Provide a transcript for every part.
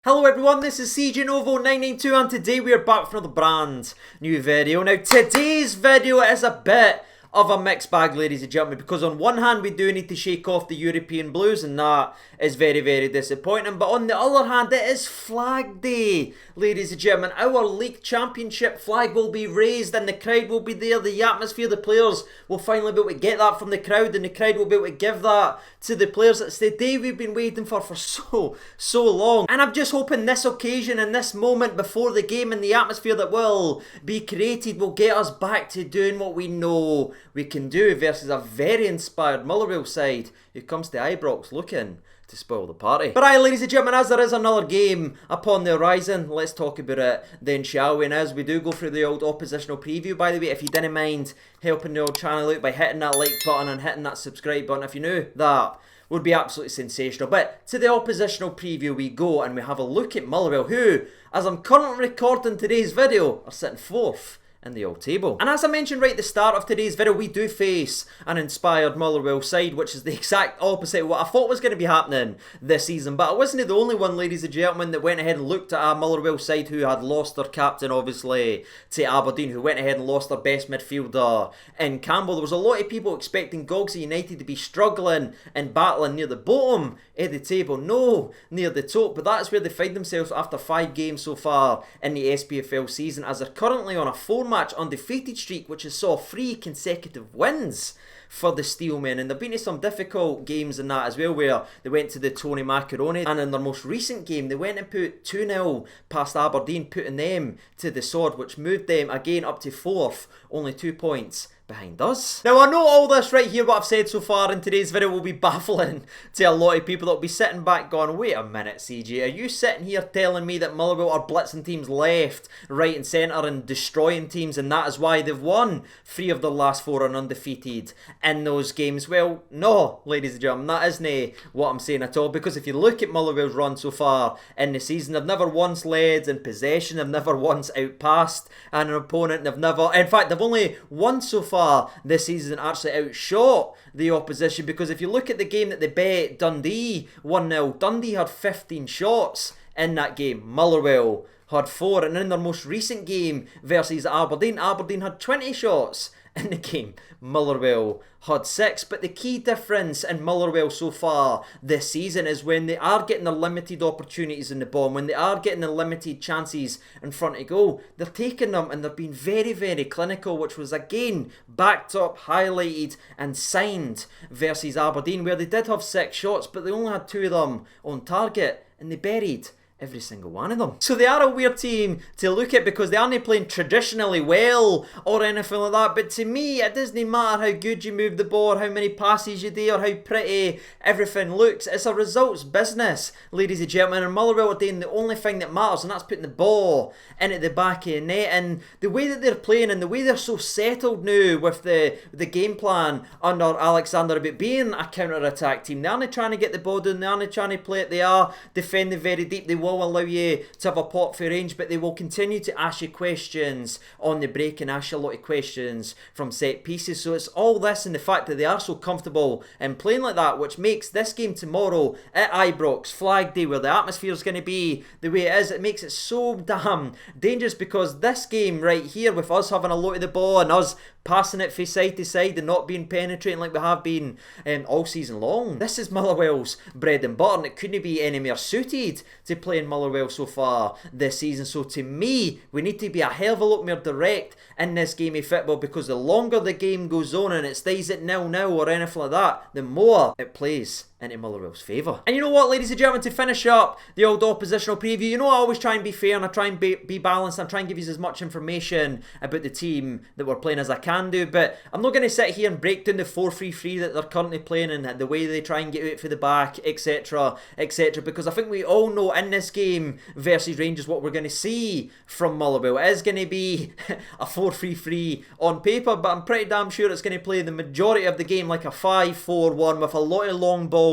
Hello everyone, this is CJ Novo 992 and today we are back for another brand new video. Now today's video is a bit of a mixed bag, ladies and gentlemen, because on one hand we do need to shake off the European blues and that is very, very disappointing, but on the other hand it is Flag Day, ladies and gentlemen. Our league championship flag will be raised and the crowd will be there, the atmosphere, the players will finally be able to get that from the crowd and the crowd will be able to give that to the players. It's the day we've been waiting for so long, and I'm just hoping this occasion and this moment before the game and the atmosphere that will be created will get us back to doing what we know we can do versus a very inspired Motherwell side who comes to Ibrox looking to spoil the party. But aye, ladies and gentlemen, as there is another game upon the horizon, let's talk about it then, shall we? And as we do go through the old oppositional preview, by the way, if you didn't mind helping the old channel out by hitting that like button and hitting that subscribe button, if you knew, that would be absolutely sensational. But to the oppositional preview we go, and we have a look at Motherwell, who, as I'm currently recording today's video, are sitting fourth in the old table. And as I mentioned right at the start of today's video, we do face an inspired Motherwell side, which is the exact opposite of what I thought was going to be happening this season. But I wasn't the only one, ladies and gentlemen, that went ahead and looked at a Motherwell side who had lost their captain, obviously, to Aberdeen, who went ahead and lost their best midfielder in Campbell. There was a lot of people expecting Gogsy United to be struggling and battling near the bottom of the table. No, near the top. But that's where they find themselves after 5 games so far in the SPFL season, as they're currently on a 4-match undefeated streak, which has saw 3 consecutive wins for the Steelmen, and they've been to some difficult games in that as well, where they went to the Tony Macaroni, and in their most recent game they went and put 2-0 past Aberdeen, putting them to the sword, which moved them again up to 4th, only 2 points behind us. Now I know all this right here, what I've said so far in today's video will be baffling to a lot of people that will be sitting back going, wait a minute CJ, are you sitting here telling me that Motherwell are blitzing teams left, right and centre and destroying teams, and that is why they've won 3 of the last 4 and undefeated in those games? Well, no, ladies and gentlemen, that isn't what I'm saying at all, because if you look at Motherwell's run so far in the season, they've never once led in possession, they've never once outpassed an opponent, they've never, in fact they've only won so far this season actually outshot the opposition, because if you look at the game that they bet Dundee 1-0, Dundee had 15 shots in that game, Motherwell had 4, and in their most recent game versus Aberdeen, Aberdeen had 20 shots in the game, Motherwell had 6. But the key difference in Motherwell so far this season is when they are getting the limited opportunities in the ball, when they are getting the limited chances in front of goal, they're taking them and they're being very, very clinical, which was again backed up, highlighted and signed versus Aberdeen, where they did have 6 shots but they only had 2 of them on target and they buried every single one of them. So they are a weird team to look at because they aren't playing traditionally well or anything like that, but to me it doesn't matter how good you move the ball, or how many passes you do, or how pretty everything looks. It's a results business, ladies and gentlemen, and Motherwell are doing the only thing that matters, and that's putting the ball into the back of the net. And the way that they're playing and the way they're so settled now with the game plan under Alexander about being a counter-attack team, they aren't trying to get the ball down, they aren't trying to play it, they are defending very deep, they will allow you to have a pot for range, but they will continue to ask you questions on the break and ask you a lot of questions from set pieces. So it's all this and the fact that they are so comfortable in playing like that, which makes this game tomorrow at Ibrox, Flag Day, where the atmosphere is going to be the way it is, it makes it so damn dangerous, because this game right here, with us having a lot of the ball and us passing it from side to side and not being penetrating like we have been all season long, this is Motherwell's bread and butter, and it couldn't be any more suited to playing Motherwell so far this season. So to me, we need to be a hell of a lot more direct in this game of football, because the longer the game goes on and it stays at 0-0 or anything like that, the more it plays into Motherwell's favour. And you know what, ladies and gentlemen, to finish up the old oppositional preview, you know I always try and be fair and I try and be balanced and I try and give you as much information about the team that we're playing as I can do, but I'm not going to sit here and break down the 4-3-3 that they're currently playing and the way they try and get out for the back, etc, etc, because I think we all know in this game versus Rangers what we're going to see from Motherwell. It is going to be a 4-3-3 on paper, but I'm pretty damn sure it's going to play the majority of the game like a 5-4-1 with a lot of long balls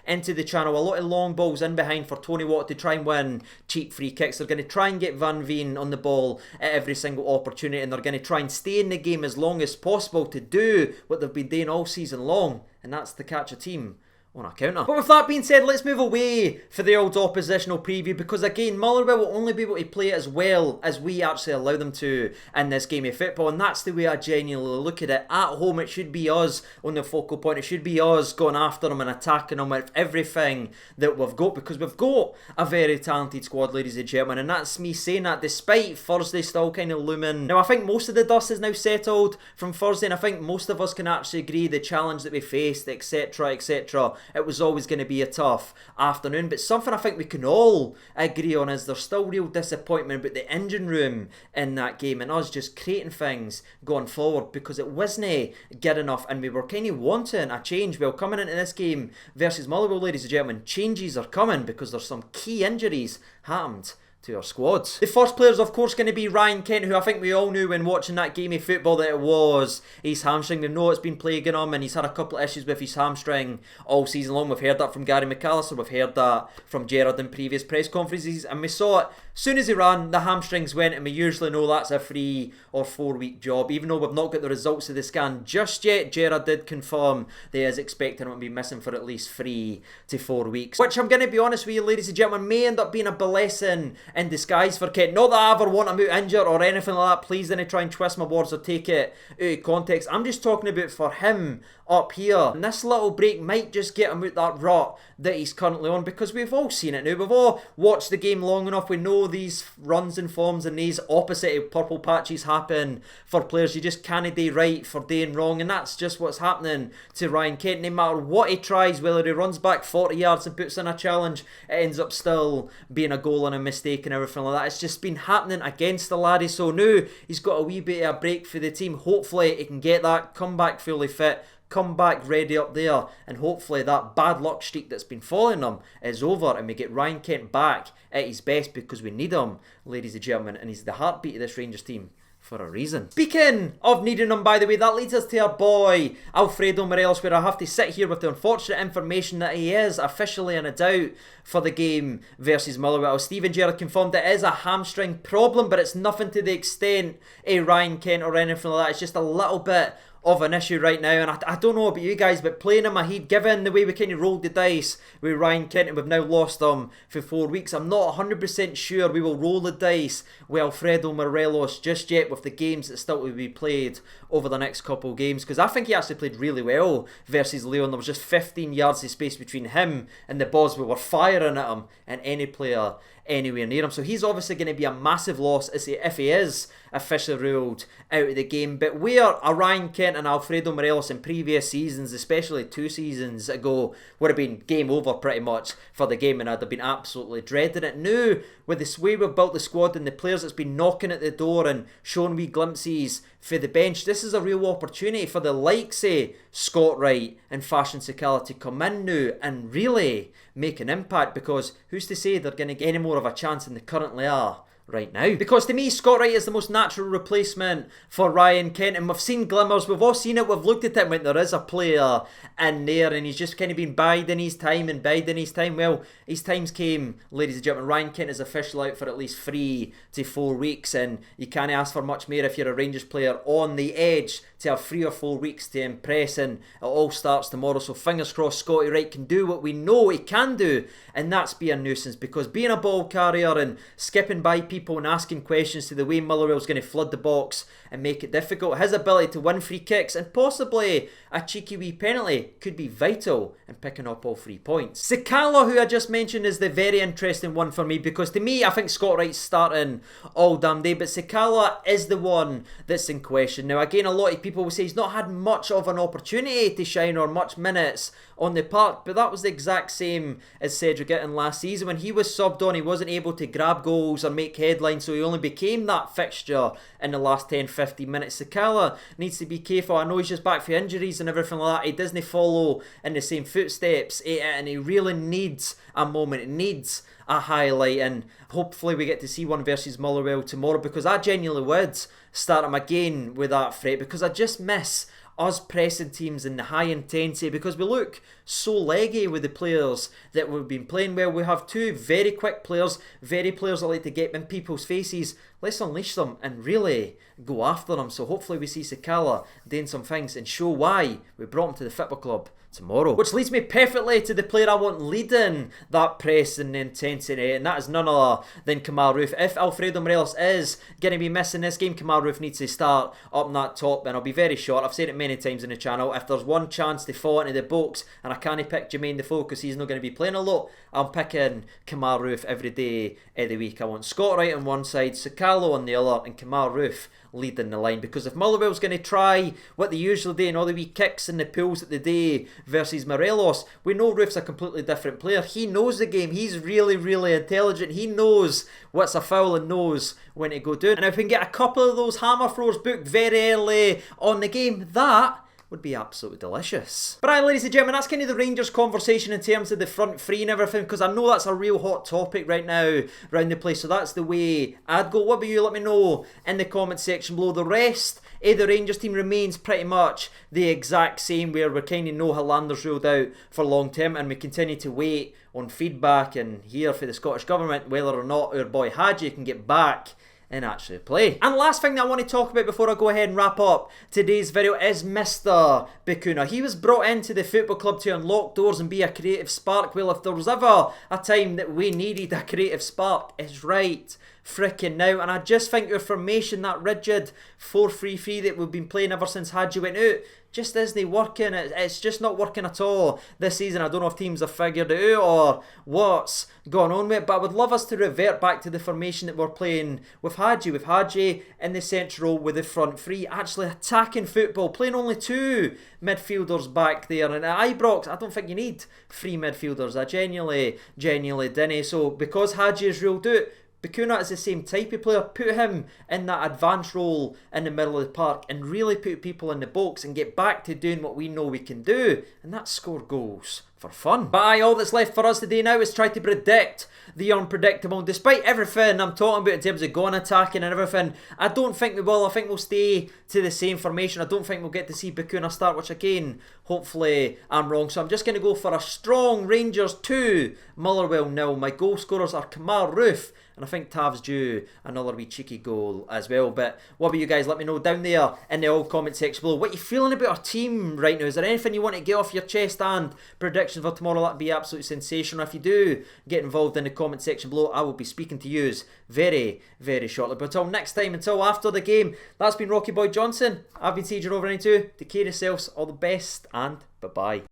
into the channel, a lot of long balls in behind for Tony Watt to try and win cheap free kicks. They're going to try and get Van Veen on the ball at every single opportunity, and they're going to try and stay in the game as long as possible to do what they've been doing all season long, and that's to catch a team on a counter. But with that being said, let's move away for the old oppositional preview, because again, Motherwell will only be able to play it as well as we actually allow them to in this game of football, and that's the way I genuinely look at it. At home, it should be us on the focal point. It should be us going after them and attacking them with everything that we've got, because we've got a very talented squad, ladies and gentlemen, and that's me saying that despite Thursday still kind of looming. Now, I think most of the dust is now settled from Thursday, and I think most of us can actually agree the challenge that we faced, etc, etc, it was always going to be a tough afternoon. But something I think we can all agree on is there's still real disappointment about the engine room in that game and us just creating things going forward, because it wasn't good enough and we were kind of wanting a change. Well, coming into this game versus Motherwell, ladies and gentlemen, changes are coming because there's some key injuries happened to our squads. The first player is of course going to be Ryan Kent, who I think we all knew when watching that game of football that it was his hamstring. We know it's been plaguing him and he's had a couple of issues with his hamstring all season long. We've heard that from Gary McAllister, we've heard that from Gerrard in previous press conferences, and we saw it as soon as he ran, the hamstrings went, and we usually know that's a 3 or 4 week job. Even though we've not got the results of the scan just yet, Gerrard did confirm that he is expecting him to be missing for at least 3 to 4 weeks, which I'm going to be honest with you, ladies and gentlemen, may end up being a blessing in disguise for Kent. Not that I ever want him out injured or anything like that, please don't try and twist my words or take it out of context. I'm just talking about for him up here, and this little break might just get him out that rut that he's currently on, because we've all seen it now, we've all watched the game long enough, we know these runs and forms and these opposite purple patches happen for players. You just can't do right for doing wrong, and that's just what's happening to Ryan Kent. No matter what he tries, whether he runs back 40 yards and puts in a challenge, it ends up still being a goal and a mistake and everything like that. It's just been happening against the laddie, so now he's got a wee bit of a break for the team. Hopefully he can get that, come back fully fit, come back ready up there, and hopefully that bad luck streak that's been following him is over and we get Ryan Kent back at his best, because we need him, ladies and gentlemen, and he's the heartbeat of this Rangers team for a reason. Speaking of needing him, by the way, that leads us to our boy Alfredo Morelos, where I have to sit here with the unfortunate information that he is officially in a doubt for the game versus Motherwell. Steven Gerrard confirmed it is a hamstring problem, but it's nothing to the extent of Ryan Kent or anything like that. It's just a little bit of an issue right now, and I don't know about you guys, but playing in my head, given the way we kind of rolled the dice with Ryan Kent and we've now lost him for 4 weeks, I'm not 100% sure we will roll the dice with Alfredo Morelos just yet with the games that still will be played over the next couple of games, because I think he actually played really well versus Lyon. There was just 15 yards of space between him and the balls. We were firing at him and any player anywhere near him, so he's obviously going to be a massive loss if he is officially ruled out of the game. But where a Ryan Kent and Alfredo Morelos in previous seasons, especially 2 seasons ago, would have been game over pretty much for the game, and I'd have been absolutely dreading it. Now, with the way we've built the squad and the players that's been knocking at the door and showing wee glimpses for the bench, this is a real opportunity for the likes of Scott Wright and Fashion Sakala to come in now and really make an impact, because who's to say they're going to get any more of a chance than they currently are right now? Because to me, Scott Wright is the most natural replacement for Ryan Kent, and we've seen glimmers, we've all seen it, we've looked at it when there is a player in there and he's just kind of been biding his time and biding his time. Well, his times came, ladies and gentlemen. Ryan Kent is officially out for at least 3 to 4 weeks, and you can't ask for much more if you're a Rangers player on the edge to have 3 or 4 weeks to impress, and it all starts tomorrow. So fingers crossed Scotty Wright can do what we know he can do, and that's be a nuisance, because being a ball carrier and skipping by people and asking questions to the way Motherwell's going to flood the box and make it difficult, his ability to win free kicks and possibly a cheeky wee penalty could be vital in picking up all 3 points. Sakala, who I just mentioned, is the very interesting one for me, because to me I think Scott Wright's starting all damn day, but Sakala is the one that's in question. Now again, a lot of people will say he's not had much of an opportunity to shine or much minutes on the park, but that was the exact same as Cedric Itten last season. When he was subbed on, he wasn't able to grab goals or make headlines, so he only became that fixture in the last 10-15 minutes. Sakala needs to be careful. I know he's just back for injuries and everything like that. He doesn't follow in the same footsteps, and he really needs a moment. It needs a highlight, and hopefully we get to see one versus Motherwell tomorrow, because I genuinely would start him again with that threat, because I just miss us pressing teams in the high intensity, because we look so leggy with the players that we've been playing. Well, we have 2 very quick players, very players that like to get in people's faces. Let's unleash them and really go after them. So hopefully we see Sakala doing some things and show why we brought him to the football club tomorrow. Which leads me perfectly to the player I want leading that press and intensity, and that is none other than Kemar Roofe. If Alfredo Morelos is going to be missing this game, Kemar Roofe needs to start up in that top, and I'll be very short. I've said it many times in the channel. If there's one chance to fall into the box and I can't pick Jermaine Defoe because he's not going to be playing a lot, I'm picking Kemar Roofe every day of the week. I want Scott Wright on one side, Sakala on the other, and Kemar Roofe leading the line, because if Motherwell's going to try what they usually do and all the wee kicks and the pulls that they do versus Morelos, we know Roofe's a completely different player. He knows the game. He's really, really intelligent. He knows what's a foul and knows when to go down. And if we can get a couple of those hammer throws booked very early on the game, that would be absolutely delicious. But aye, ladies and gentlemen, that's kind of the Rangers conversation in terms of the front three and everything, because I know that's a real hot topic right now around the place, so that's the way I'd go. What about you? Let me know in the comment section below. The rest of the Rangers team remains pretty much the exact same, where we're kind of no Hollander's ruled out for long term, and we continue to wait on feedback and hear for the Scottish Government whether or not our boy Hadji can get back and actually play. And last thing that I want to talk about before I go ahead and wrap up today's video is Mr. Bacuna. He was brought into the football club to unlock doors and be a creative spark. Well, if there was ever a time that we needed a creative spark, it's right frickin' now. And I just think our formation, that rigid 4-3-3 that we've been playing ever since Hadji went out, just isn't working. It's just not working at all this season. I don't know if teams have figured it out or what's going on with it, but I would love us to revert back to the formation that we're playing with Hadji in the central with the front three, actually attacking football, playing only two midfielders back there. And at Ibrox, I don't think you need three midfielders. I genuinely didn't. So because Hadji is ruled out, Bacuna is the same type of player. Put him in that advanced role in the middle of the park and really put people in the box and get back to doing what we know we can do, and that's score goals for fun. But aye, all that's left for us today now is try to predict the unpredictable. Despite everything I'm talking about in terms of going attacking and everything, I don't think we will. I think we'll stay to the same formation. I don't think we'll get to see Bacuna start, which again, hopefully I'm wrong. So I'm just going to go for a strong Rangers 2, Motherwell 0. My goal scorers are Kemar Roofe, and I think Tav's due another wee cheeky goal as well. But what about you guys? Let me know down there in the old comment section below what you're feeling about our team right now. Is there anything you want to get off your chest and predictions for tomorrow? That'd be absolutely sensational. If you do get involved in the comment section below, I will be speaking to you very, very shortly. But until next time, until after the game, that's been Rocky Boy Johnson. I've been CJ over 92. Take care of yourselves. All the best and bye-bye.